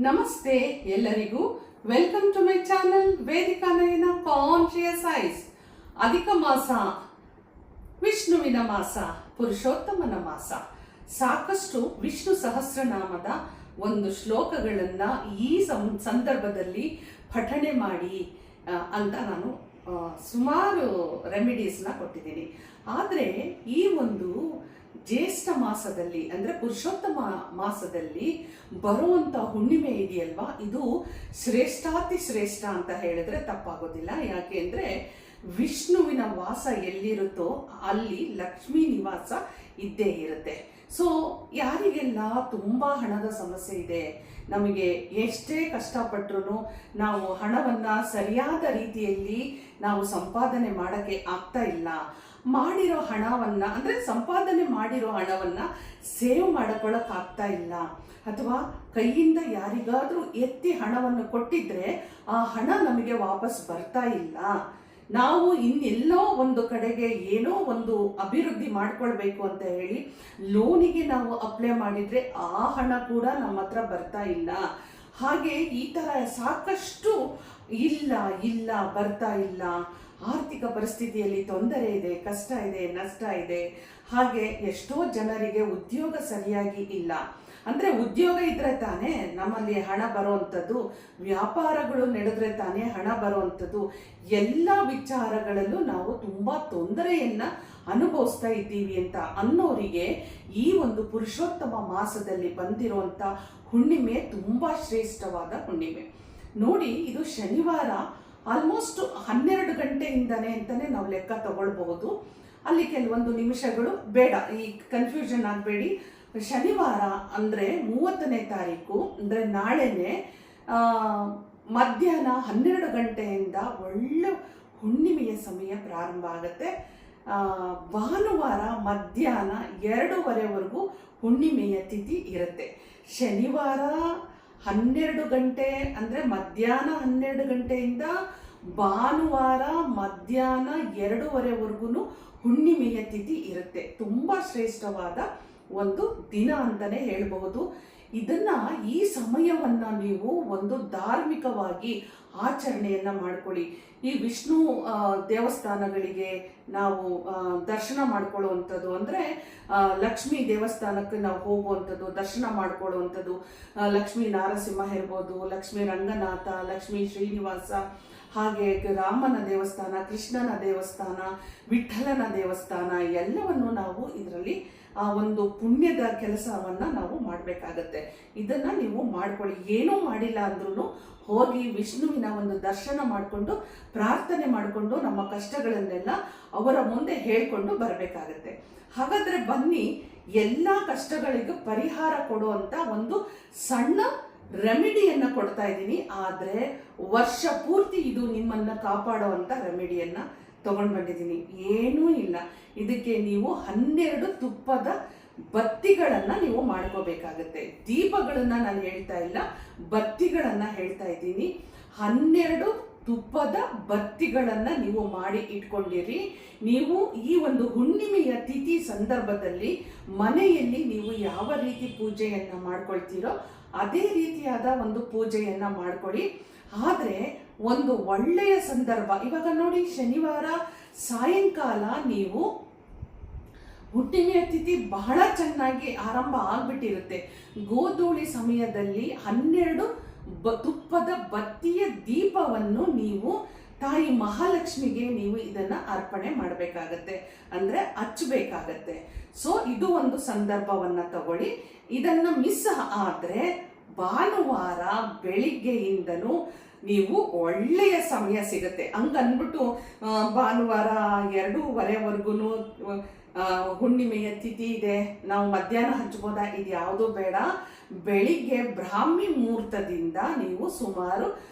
ನಮಸ್ತೆ ಎಲ್ಲರಿಗೂ. Welcome to my channel Vedika Nayana conscious eyes. ಅಧಿಕ ಮಾಸ, ವಿಷ್ಣುವಿನ ಮಾಸ, ಪುರುಷೋತ್ತಮನ ಮಾಸ. ಸಾಕಷ್ಟು ವಿಷ್ಣು ಸಹಸ್ರನಾಮದ ಒಂದು ಶ್ಲೋಕಗಳನ್ನ ಈ ಸಂದರ್ಭದಲ್ಲಿ ಪಠಣೆ ಮಾಡಿ ಅಂತ ನಾನು ಸುಮಾರು ರೆಮಿಡೀಸ್ನ ಕೊಟ್ಟಿದ್ದೀನಿ. ಆದರೆ ಈ ಒಂದು ಜ್ಯೇಷ್ಠ ಮಾಸದಲ್ಲಿ ಅಂದರೆ ಪುರುಷೋತ್ತಮ ಮಾಸದಲ್ಲಿ ಬರುವಂಥ ಹುಣ್ಣಿಮೆ ಇದೆಯಲ್ವಾ, ಇದು ಶ್ರೇಷ್ಠಾತಿ ಶ್ರೇಷ್ಠ ಅಂತ ಹೇಳಿದ್ರೆ ತಪ್ಪಾಗೋದಿಲ್ಲ. ಯಾಕೆ ಅಂದರೆ ವಿಷ್ಣುವಿನ ವಾಸ ಎಲ್ಲಿರುತ್ತೋ ಅಲ್ಲಿ ಲಕ್ಷ್ಮೀ ನಿವಾಸ ಇದ್ದೇ ಇರುತ್ತೆ. ಸೊ ಯಾರಿಗೆಲ್ಲ ತುಂಬ ಹಣದ ಸಮಸ್ಯೆ ಇದೆ, ನಮಗೆ ಎಷ್ಟೇ ಕಷ್ಟಪಟ್ಟರು ನಾವು ಹಣವನ್ನು ಸರಿಯಾದ ರೀತಿಯಲ್ಲಿ ನಾವು ಸಂಪಾದನೆ ಮಾಡೋಕ್ಕೆ ಆಗ್ತಾ ಇಲ್ಲ, ಮಾಡಿರೋ ಹಣವನ್ನು ಅಂದರೆ ಸಂಪಾದನೆ ಮಾಡಿರೋ ಹಣವನ್ನು ಸೇವ್ ಮಾಡ್ಕೊಳ್ಳೋಕ್ಕಾಗ್ತಾ ಇಲ್ಲ, ಅಥವಾ ಕೈಯಿಂದ ಯಾರಿಗಾದರೂ ಎತ್ತಿ ಹಣವನ್ನು ಕೊಟ್ಟಿದ್ರೆ ಆ ಹಣ ನಮಗೆ ವಾಪಸ್ ಬರ್ತಾ ಇಲ್ಲ, ನಾವು ಇನ್ನೆಲ್ಲೋ ಒಂದು ಕಡೆಗೆ ಏನೋ ಒಂದು ಅಭಿವೃದ್ಧಿ ಮಾಡ್ಕೊಳ್ಬೇಕು ಅಂತ ಹೇಳಿ ಲೋನಿಗೆ ನಾವು ಅಪ್ಲೈ ಮಾಡಿದರೆ ಆ ಹಣ ಕೂಡ ನಮ್ಮ ಹತ್ರ ಬರ್ತಾ ಇಲ್ಲ, ಹಾಗೆ ಈ ಥರ ಸಾಕಷ್ಟು ಇಲ್ಲ ಬರ್ತಾ ಇಲ್ಲ, ಆರ್ಥಿಕ ಪರಿಸ್ಥಿತಿಯಲ್ಲಿ ತೊಂದರೆ ಇದೆ, ಕಷ್ಟ ಇದೆ, ನಷ್ಟ ಇದೆ, ಹಾಗೆ ಎಷ್ಟೋ ಜನರಿಗೆ ಉದ್ಯೋಗ ಸರಿಯಾಗಿ ಇಲ್ಲ. ಅಂದರೆ ಉದ್ಯೋಗ ಇದ್ರೆ ತಾನೇ ನಮ್ಮಲ್ಲಿ ಹಣ ಬರುವಂಥದ್ದು, ವ್ಯಾಪಾರಗಳು ನಡೆದ್ರೆ ತಾನೇ ಹಣ ಬರುವಂಥದ್ದು. ಎಲ್ಲ ವಿಚಾರಗಳಲ್ಲೂ ನಾವು ತುಂಬ ತೊಂದರೆಯನ್ನು ಅನುಭವಿಸ್ತಾ ಇದ್ದೀವಿ ಅಂತ ಅನ್ನೋರಿಗೆ ಈ ಒಂದು ಪುರುಷೋತ್ತಮ ಮಾಸದಲ್ಲಿ ಬಂದಿರುವಂಥ ಹುಣ್ಣಿಮೆ ತುಂಬ ಶ್ರೇಷ್ಠವಾದ ಹುಣ್ಣಿಮೆ. ನೋಡಿ, ಇದು ಶನಿವಾರ ಆಲ್ಮೋಸ್ಟ್ 12 ಗಂಟೆಯಿಂದನೇ ಅಂತಲೇ ನಾವು ಲೆಕ್ಕ ತಗೊಳ್ಬಹುದು. ಅಲ್ಲಿ ಕೆಲವೊಂದು ನಿಮಿಷಗಳು ಬೇಡ, ಈ ಕನ್ಫ್ಯೂಷನ್ ಆಗಬೇಡಿ. ಶನಿವಾರ ಅಂದರೆ 30ನೇ ತಾರೀಕು ಅಂದರೆ ನಾಳೆನೇ ಮಧ್ಯಾಹ್ನ 12 ಗಂಟೆಯಿಂದ ಒಳ್ಳೆ ಹುಣ್ಣಿಮೆಯ ಸಮಯ ಪ್ರಾರಂಭ ಆಗುತ್ತೆ. ಭಾನುವಾರ ಮಧ್ಯಾಹ್ನ 2:30ವರೆಗೂ ಹುಣ್ಣಿಮೆಯ ತಿಥಿ ಇರುತ್ತೆ. ಶನಿವಾರ 12 ಗಂಟೆ ಅಂದರೆ ಮಧ್ಯಾಹ್ನ 12 ಗಂಟೆಯಿಂದ ಭಾನುವಾರ ಮಧ್ಯಾಹ್ನ 2:30ವರೆಗೂ ಹುಣ್ಣಿಮೆಯ ತಿಥಿ ಇರುತ್ತೆ. ತುಂಬ ಶ್ರೇಷ್ಠವಾದ ಒಂದು ದಿನ ಅಂತಲೇ ಹೇಳಬಹುದು. ಈ ಸಮಯವನ್ನು ನೀವು ಒಂದು ಧಾರ್ಮಿಕವಾಗಿ ಆಚರಣೆಯನ್ನು ಮಾಡ್ಕೊಳ್ಳಿ. ಈ ವಿಷ್ಣು ದೇವಸ್ಥಾನಗಳಿಗೆ ನಾವು ದರ್ಶನ ಮಾಡ್ಕೊಳ್ಳುವಂಥದ್ದು, ಅಂದರೆ ಲಕ್ಷ್ಮೀ ದೇವಸ್ಥಾನಕ್ಕೆ ನಾವು ಹೋಗುವಂಥದ್ದು, ದರ್ಶನ ಮಾಡ್ಕೊಳ್ಳುವಂಥದ್ದು, ಲಕ್ಷ್ಮೀ ನಾರಸಿಂಹ ಇರ್ಬೋದು, ಲಕ್ಷ್ಮೀ ರಂಗನಾಥ, ಲಕ್ಷ್ಮೀ ಶ್ರೀನಿವಾಸ, ಹಾಗೆ ರಾಮನ ದೇವಸ್ಥಾನ, ಕೃಷ್ಣನ ದೇವಸ್ಥಾನ, ವಿಠ್ಠಲನ ದೇವಸ್ಥಾನ ಎಲ್ಲವನ್ನು ನಾವು ಇದರಲ್ಲಿ ಒಂದು ಪುಣ್ಯದ ಕೆಲಸವನ್ನು ನಾವು ಮಾಡಬೇಕಾಗತ್ತೆ. ಇದನ್ನು ನೀವು ಮಾಡ್ಕೊಳ್ಳಿ. ಏನೂ ಮಾಡಿಲ್ಲ ಅಂದ್ರೂ ಹೋಗಿ ವಿಷ್ಣುವಿನ ಒಂದು ದರ್ಶನ ಮಾಡಿಕೊಂಡು ಪ್ರಾರ್ಥನೆ ಮಾಡಿಕೊಂಡು ನಮ್ಮ ಕಷ್ಟಗಳನ್ನೆಲ್ಲ ಅವರ ಮುಂದೆ ಹೇಳ್ಕೊಂಡು ಬರಬೇಕಾಗತ್ತೆ. ಹಾಗಾದರೆ ಬನ್ನಿ, ಎಲ್ಲ ಕಷ್ಟಗಳಿಗೂ ಪರಿಹಾರ ಕೊಡುವಂಥ ಒಂದು ಸಣ್ಣ ರೆಮಿಡಿಯನ್ನು ಕೊಡ್ತಾ ಇದ್ದೀನಿ. ಆದರೆ ವರ್ಷ ಪೂರ್ತಿ ಇದು ನಿಮ್ಮನ್ನು ಕಾಪಾಡುವಂಥ ರೆಮಿಡಿಯನ್ನು ತಗೊಂಡು ಬಂದಿದ್ದೀನಿ. ಏನೂ ಇಲ್ಲ, ಇದಕ್ಕೆ ನೀವು 12 ತುಪ್ಪದ ಬತ್ತಿಗಳನ್ನು ನೀವು ಮಾಡ್ಕೋಬೇಕಾಗತ್ತೆ. ದೀಪಗಳನ್ನು ನಾನು ಹೇಳ್ತಾ ಇಲ್ಲ, ಬತ್ತಿಗಳನ್ನು ಹೇಳ್ತಾ ಇದ್ದೀನಿ. 12 ತುಪ್ಪದ ಬತ್ತಿಗಳನ್ನು ನೀವು ಮಾಡಿ ಇಟ್ಕೊಂಡಿರಿ. ನೀವು ಈ ಒಂದು ಹುಣ್ಣಿಮೆಯ ತಿಥಿ ಸಂದರ್ಭದಲ್ಲಿ ಮನೆಯಲ್ಲಿ ನೀವು ಯಾವ ರೀತಿ ಪೂಜೆಯನ್ನು ಮಾಡ್ಕೊಳ್ತೀರೋ ಅದೇ ರೀತಿಯಾದ ಒಂದು ಪೂಜೆಯನ್ನು ಮಾಡ್ಕೊಳ್ಳಿ. ಆದರೆ ಒಂದು ಒಳ್ಳೆಯ ಸಂದರ್ಭ, ಇವಾಗ ನೋಡಿ, ಶನಿವಾರ ಸಾಯಂಕಾಲ ನೀವು ಹುಣ್ಣಿಮೆಯ ತಿಥಿ ಬಹಳ ಚೆನ್ನಾಗಿ ಆರಂಭ ಆಗ್ಬಿಟ್ಟಿರುತ್ತೆ. ಗೋಧೂಳಿ ಸಮಯದಲ್ಲಿ 12 ತುಪ್ಪದ ಬತ್ತಿಯ ದೀಪವನ್ನು ನೀವು ತಾಯಿ ಮಹಾಲಕ್ಷ್ಮಿಗೆ ನೀವು ಇದನ್ನು ಅರ್ಪಣೆ ಮಾಡಬೇಕಾಗತ್ತೆ, ಅಂದರೆ ಹಚ್ಚಬೇಕಾಗತ್ತೆ. ಸೊ ಇದು ಒಂದು ಸಂದರ್ಭವನ್ನು ತಗೊಳ್ಳಿ. ಇದನ್ನು ಮಿಸ್ ಆದರೆ ಭಾನುವಾರ ಬೆಳಿಗ್ಗೆಯಿಂದನೂ ನೀವು ಒಳ್ಳೆಯ ಸಮಯ ಸಿಗುತ್ತೆ. ಹಂಗನ್ಬಿಟ್ಟು ಭಾನುವಾರ 2:30ವರೆಗೂ ಹುಣ್ಣಿಮೆಯ ತಿಥಿ ಇದೆ, ನಾವು ಮಧ್ಯಾಹ್ನ ಹಚ್ಬೋದಾ, ಇದು ಯಾವುದೂ ಬೇಡ. ಬೆಳಿಗ್ಗೆ ಬ್ರಾಹ್ಮಿ ಮುಹೂರ್ತದಿಂದ ನೀವು ಸುಮಾರು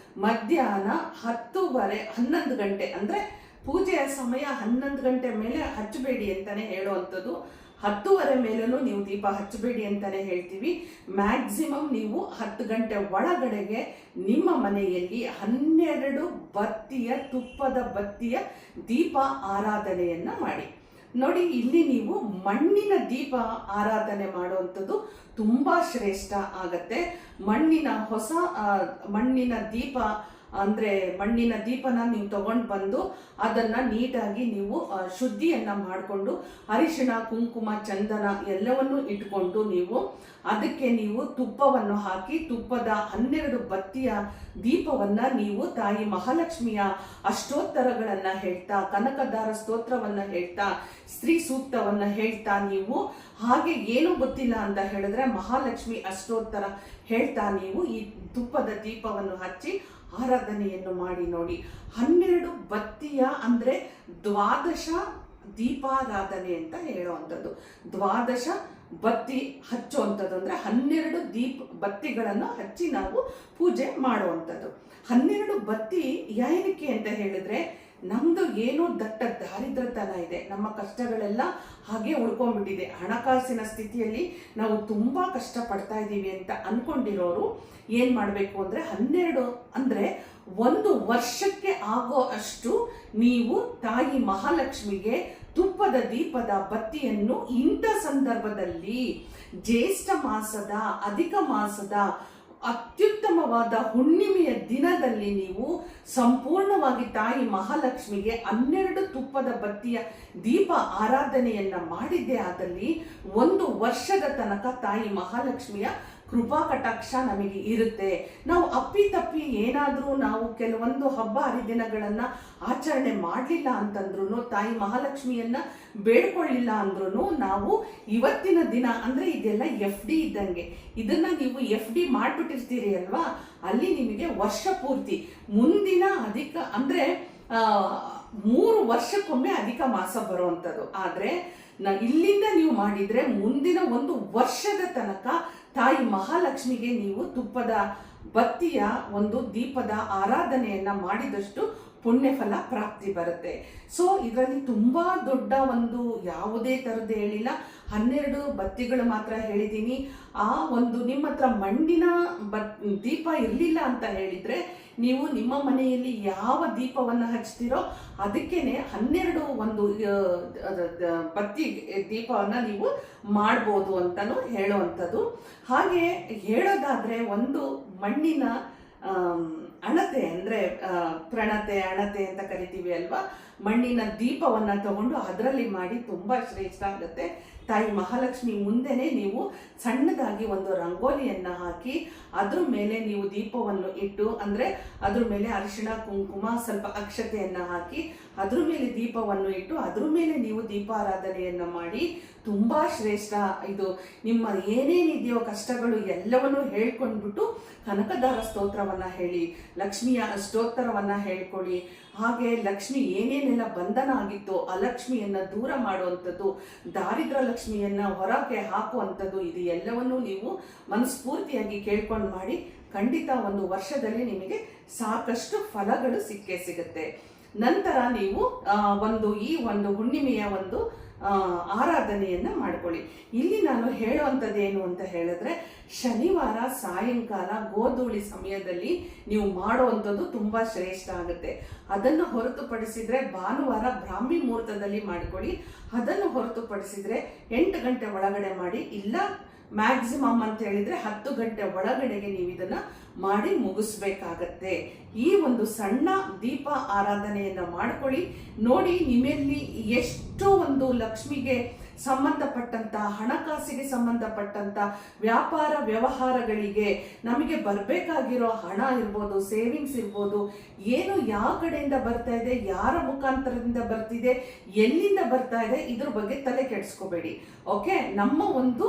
ಮಧ್ಯಾಹ್ನ 11 ಗಂಟೆ ಅಂದರೆ ಪೂಜೆಯ ಸಮಯ 11 ಗಂಟೆ ಮೇಲೆ ಹಚ್ಚಬೇಡಿ ಅಂತಲೇ ಹೇಳುವಂಥದ್ದು. 10:30 ಮೇಲೂ ನೀವು ದೀಪ ಹಚ್ಚಬೇಡಿ ಅಂತಲೇ ಹೇಳ್ತೀವಿ. ಮ್ಯಾಕ್ಸಿಮಮ್ ನೀವು 10 ಗಂಟೆ ಒಳಗಡೆಗೆ ನಿಮ್ಮ ಮನೆಯಲ್ಲಿ 12 ಬತ್ತಿಯ ತುಪ್ಪದ ಬತ್ತಿಯ ದೀಪ ಆರಾಧನೆಯನ್ನು ಮಾಡಿ. ನೋಡಿ, ಇಲ್ಲಿ ನೀವು ಮಣ್ಣಿನ ದೀಪ ಆರಾಧನೆ ಮಾಡುವಂಥದ್ದು ತುಂಬಾ ಶ್ರೇಷ್ಠ ಆಗತ್ತೆ. ಮಣ್ಣಿನ ದೀಪ ಅಂದ್ರೆ ಮಣ್ಣಿನ ದೀಪನ ನೀವು ತಗೊಂಡು ಬಂದು ಅದನ್ನ ನೀಟಾಗಿ ನೀವು ಶುದ್ಧಿಯನ್ನ ಮಾಡಿಕೊಂಡು ಅರಿಶಿಣ, ಕುಂಕುಮ, ಚಂದನ ಎಲ್ಲವನ್ನು ಇಟ್ಕೊಂಡು ಅದಕ್ಕೆ ನೀವು ತುಪ್ಪವನ್ನು ಹಾಕಿ ತುಪ್ಪದ 12 ಬತ್ತಿಯ ದೀಪವನ್ನ ನೀವು ತಾಯಿ ಮಹಾಲಕ್ಷ್ಮಿಯ ಅಷ್ಟೋತ್ತರಗಳನ್ನ ಹೇಳ್ತಾ, ಕನಕದಾರ ಸ್ತೋತ್ರವನ್ನ ಹೇಳ್ತಾ, ಸ್ತ್ರೀ ಸೂಕ್ತವನ್ನ ಹೇಳ್ತಾ, ನೀವು ಹಾಗೆ ಏನು ಗೊತ್ತಿಲ್ಲ ಅಂತ ಹೇಳಿದ್ರೆ ಮಹಾಲಕ್ಷ್ಮಿ ಅಷ್ಟೋತ್ತರ ಹೇಳ್ತಾ ನೀವು ಈ ತುಪ್ಪದ ದೀಪವನ್ನು ಹಚ್ಚಿ ಆರಾಧನೆಯನ್ನು ಮಾಡಿ ನೋಡಿ. 12 ಬತ್ತಿಯ ಅಂದ್ರೆ ದ್ವಾದಶ ದೀಪಾರಾಧನೆ ಅಂತ ಹೇಳುವಂಥದ್ದು. ದ್ವಾದಶ ಬತ್ತಿ ಹಚ್ಚುವಂಥದ್ದು ಅಂದ್ರೆ 12 ಬತ್ತಿಗಳನ್ನು ಹಚ್ಚಿ ನಾವು ಪೂಜೆ ಮಾಡುವಂಥದ್ದು. 12 ಬತ್ತಿ ಏನಕ್ಕೆ ಅಂತ ಹೇಳಿದ್ರೆ, ನಮ್ದು ಏನೋ ದಟ್ಟ ದಾರಿದ್ರತನ ಇದೆ, ನಮ್ಮ ಕಷ್ಟಗಳೆಲ್ಲ ಹಾಗೆ ಉಳ್ಕೊಂಡ್ಬಿಟ್ಟಿದೆ, ಹಣಕಾಸಿನ ಸ್ಥಿತಿಯಲ್ಲಿ ನಾವು ತುಂಬಾ ಕಷ್ಟ ಪಡ್ತಾ ಇದ್ದೀವಿ ಅಂತ ಅನ್ಕೊಂಡಿರೋರು ಏನ್ ಮಾಡಬೇಕು ಅಂದ್ರೆ 12 ಅಂದ್ರೆ 1 ವರ್ಷಕ್ಕೆ ಆಗೋ ಅಷ್ಟು ನೀವು ತಾಯಿ ಮಹಾಲಕ್ಷ್ಮಿಗೆ ತುಪ್ಪದ ದೀಪದ ಬತ್ತಿಯನ್ನು ಇಂಥ ಸಂದರ್ಭದಲ್ಲಿ ಜ್ಯೇಷ್ಠ ಮಾಸದ ಅಧಿಕ ಮಾಸದ ಅತ್ಯುತ್ತಮವಾದ ಹುಣ್ಣಿಮೆಯ ದಿನದಲ್ಲಿ ನೀವು ಸಂಪೂರ್ಣವಾಗಿ ತಾಯಿ ಮಹಾಲಕ್ಷ್ಮಿಗೆ 12 ತುಪ್ಪದ ಬತ್ತಿಯ ದೀಪ ಆರಾಧನೆಯನ್ನ ಮಾಡಿದ್ದೇ ಆದಲ್ಲಿ 1 ವರ್ಷದ ತನಕ ತಾಯಿ ಮಹಾಲಕ್ಷ್ಮಿಯ ಕೃಪಾ ಕಟಾಕ್ಷ ನಮಗೆ ಇರುತ್ತೆ. ನಾವು ಅಪ್ಪಿತಪ್ಪಿ ಏನಾದರೂ ನಾವು ಕೆಲವೊಂದು ಹಬ್ಬ ಹರಿದಿನಗಳನ್ನ ಆಚರಣೆ ಮಾಡಲಿಲ್ಲ ಅಂತಂದ್ರೂ, ತಾಯಿ ಮಹಾಲಕ್ಷ್ಮಿಯನ್ನ ಬೇಡ್ಕೊಳ್ಳಿಲ್ಲ ಅಂದ್ರೂ, ನಾವು ಇವತ್ತಿನ ದಿನ ಅಂದ್ರೆ ಇದೆಲ್ಲ FD ಇದ್ದಂಗೆ, ಇದನ್ನ ನೀವು FD ಮಾಡ್ಬಿಟ್ಟಿರ್ತೀರಿ ಅಲ್ವಾ, ಅಲ್ಲಿ ನಿಮಗೆ ವರ್ಷ ಪೂರ್ತಿ ಮುಂದಿನ ಅಧಿಕ ಅಂದ್ರೆ 3 ವರ್ಷಕ್ಕೊಮ್ಮೆ ಅಧಿಕ ಮಾಸ ಬರುವಂಥದ್ದು. ಆದ್ರೆ ಇಲ್ಲಿಂದ ನೀವು ಮಾಡಿದ್ರೆ ಮುಂದಿನ 1 ವರ್ಷದ ತನಕ ತಾಯಿ ಮಹಾಲಕ್ಷ್ಮಿಗೆ ನೀವು ತುಪ್ಪದ ಬತ್ತಿಯ ಒಂದು ದೀಪದ ಆರಾಧನೆಯನ್ನ ಮಾಡಿದಷ್ಟು ಪುಣ್ಯ ಫಲ ಪ್ರಾಪ್ತಿ ಬರುತ್ತೆ. ಸೊ ಇದರಲ್ಲಿ ತುಂಬಾ ದೊಡ್ಡ ಒಂದು ಯಾವುದೇ ತರದ್ದು ಹೇಳಿಲ್ಲ, 12 ಬತ್ತಿಗಳು ಮಾತ್ರ ಹೇಳಿದ್ದೀನಿ. ಆ ಒಂದು ನಿಮ್ಮ ಹತ್ರ ಮಣ್ಣಿನ ದೀಪ ಇರಲಿಲ್ಲ ಅಂತ ಹೇಳಿದ್ರೆ, ನೀವು ನಿಮ್ಮ ಮನೆಯಲ್ಲಿ ಯಾವ ದೀಪವನ್ನು ಹಚ್ತೀರೋ ಅದಕ್ಕೇನೆ 12 ಒಂದು ಬತ್ತಿ ದೀಪವನ್ನ ನೀವು ಮಾಡ್ಬೋದು ಅಂತಾನು ಹೇಳುವಂಥದ್ದು. ಹಾಗೆ ಹೇಳೋದಾದ್ರೆ, ಒಂದು ಮಣ್ಣಿನ ಅಣತೆ ಅಂದ್ರೆ ಪ್ರಣತೆ ಅಣತೆ ಅಂತ ಕರಿತೀವಿ ಅಲ್ವಾ, ಮಣ್ಣಿನ ದೀಪವನ್ನ ತಗೊಂಡು ಅದರಲ್ಲಿ ಮಾಡಿ ತುಂಬಾ ಶ್ರೇಷ್ಠ ಆಗುತ್ತೆ. ತಾಯಿ ಮಹಾಲಕ್ಷ್ಮಿ ಮುಂದೆನೆ ನೀವು ಸಣ್ಣದಾಗಿ ಒಂದು ರಂಗೋಲಿಯನ್ನ ಹಾಕಿ ಅದ್ರ ಮೇಲೆ ನೀವು ದೀಪವನ್ನು ಇಟ್ಟು, ಅಂದ್ರೆ ಅದ್ರ ಮೇಲೆ ಅರಿಶಿಣ, ಕುಂಕುಮ, ಸ್ವಲ್ಪ ಅಕ್ಷತೆಯನ್ನ ಹಾಕಿ ಅದ್ರ ಮೇಲೆ ದೀಪವನ್ನು ಇಟ್ಟು ಅದ್ರ ಮೇಲೆ ನೀವು ದೀಪಾರಾಧನೆಯನ್ನ ಮಾಡಿ ತುಂಬಾ ಶ್ರೇಷ್ಠ. ಇದು ನಿಮ್ಮ ಏನೇನಿದೆಯೋ ಕಷ್ಟಗಳು ಎಲ್ಲವನ್ನೂ ಹೇಳ್ಕೊಂಡ್ಬಿಟ್ಟು ಕನಕದಾರ ಸ್ತೋತ್ರವನ್ನ ಹೇಳಿ, ಲಕ್ಷ್ಮಿಯ ಅಷ್ಟೋತ್ತರವನ್ನ ಹೇಳ್ಕೊಳ್ಳಿ. ಹಾಗೆ ಲಕ್ಷ್ಮಿ ಏನೇನೆಲ್ಲ ಬಂಧನ ಆಗಿತ್ತೋ ಆ ಲಕ್ಷ್ಮಿಯನ್ನ ದೂರ ಮಾಡುವಂಥದ್ದು, ದಾರಿದ್ರ ಲಕ್ಷ್ಮಿಯನ್ನ ಹೊರಗೆ ಹಾಕುವಂಥದ್ದು, ಇದು ಎಲ್ಲವನ್ನೂ ನೀವು ಮನಸ್ಫೂರ್ತಿಯಾಗಿ ಕೇಳ್ಕೊಂಡು ಮಾಡಿ. ಖಂಡಿತ 1 ವರ್ಷದಲ್ಲಿ ನಿಮಗೆ ಸಾಕಷ್ಟು ಫಲಗಳು ಸಿಕ್ಕೇ ಸಿಗುತ್ತೆ. ನಂತರ ನೀವು ಈ ಒಂದು ಹುಣ್ಣಿಮೆಯ ಒಂದು ಆರಾಧನೆಯನ್ನ ಮಾಡ್ಕೊಳ್ಳಿ. ಇಲ್ಲಿ ನಾನು ಹೇಳುವಂಥದ್ದೇನು ಅಂತ ಹೇಳಿದ್ರೆ, ಶನಿವಾರ ಸಾಯಂಕಾಲ ಗೋಧೂಳಿ ಸಮಯದಲ್ಲಿ ನೀವು ಮಾಡುವಂಥದ್ದು ತುಂಬಾ ಶ್ರೇಷ್ಠ ಆಗುತ್ತೆ. ಅದನ್ನು ಹೊರತುಪಡಿಸಿದ್ರೆ ಭಾನುವಾರ ಬ್ರಾಹ್ಮಿ ಮುಹೂರ್ತದಲ್ಲಿ ಮಾಡ್ಕೊಳ್ಳಿ. ಅದನ್ನು ಹೊರತುಪಡಿಸಿದ್ರೆ 8 ಗಂಟೆ ಒಳಗಡೆ ಮಾಡಿ, ಇಲ್ಲ ಮ್ಯಾಕ್ಸಿಮಮ್ ಅಂತ ಹೇಳಿದ್ರೆ 10 ಗಂಟೆ ಒಳಗಡೆಗೆ ನೀವು ಇದನ್ನ ಮಾಡಿ ಮುಗಿಸ್ಬೇಕಾಗತ್ತೆ. ಈ ಒಂದು ಸಣ್ಣ ದೀಪ ಆರಾಧನೆಯನ್ನ ಮಾಡ್ಕೊಳ್ಳಿ. ನೋಡಿ, ನಿಮ್ಮಲ್ಲಿ ಎಷ್ಟೋ ಒಂದು ಲಕ್ಷ್ಮಿಗೆ ಸಂಬಂಧಪಟ್ಟಂತ, ಹಣಕಾಸಿಗೆ ಸಂಬಂಧಪಟ್ಟಂತ ವ್ಯಾಪಾರ ವ್ಯವಹಾರಗಳಿಗೆ ನಮಗೆ ಬರಬೇಕಾಗಿರೋ ಹಣ ಇರ್ಬೋದು, ಸೇವಿಂಗ್ಸ್ ಇರ್ಬೋದು, ಏನು ಯಾವ ಕಡೆಯಿಂದ ಬರ್ತಾ ಇದೆ, ಯಾರ ಮುಖಾಂತರದಿಂದ ಬರ್ತಿದೆ, ಎಲ್ಲಿಂದ ಬರ್ತಾ ಇದೆ, ಇದ್ರ ಬಗ್ಗೆ ತಲೆ ಕೆಡಿಸ್ಕೋಬೇಡಿ. ಓಕೆ, ನಮ್ಮ ಒಂದು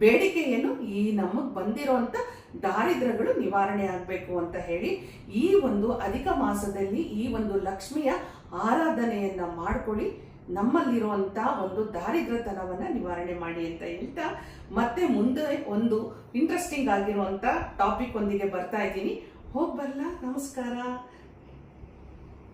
ಬೇಡಿಕೆ ಏನು, ಈ ನಮಗೆ ಬಂದಿರೋಂಥ ದಾರಿದ್ರ್ಯಗಳು ನಿವಾರಣೆ ಆಗಬೇಕು ಅಂತ ಹೇಳಿ ಈ ಒಂದು ಅಧಿಕ ಮಾಸದಲ್ಲಿ ಈ ಒಂದು ಲಕ್ಷ್ಮಿಯ ಆರಾಧನೆಯನ್ನ ಮಾಡ್ಕೊಳ್ಳಿ. ನಮ್ಮಲ್ಲಿರುವಂಥ ಒಂದು ದಾರಿದ್ರ್ಯತನವನ್ನು ನಿವಾರಣೆ ಮಾಡಿ ಅಂತ ಹೇಳ್ತಾ, ಮತ್ತೆ ಮುಂದೆ ಒಂದು ಇಂಟ್ರೆಸ್ಟಿಂಗ್ ಆಗಿರುವಂಥ ಟಾಪಿಕ್ ಒಂದಿಗೆ ಬರ್ತಾ ಇದ್ದೀನಿ. ಹೋಗಿ ಬರಲಾ? ನಮಸ್ಕಾರ.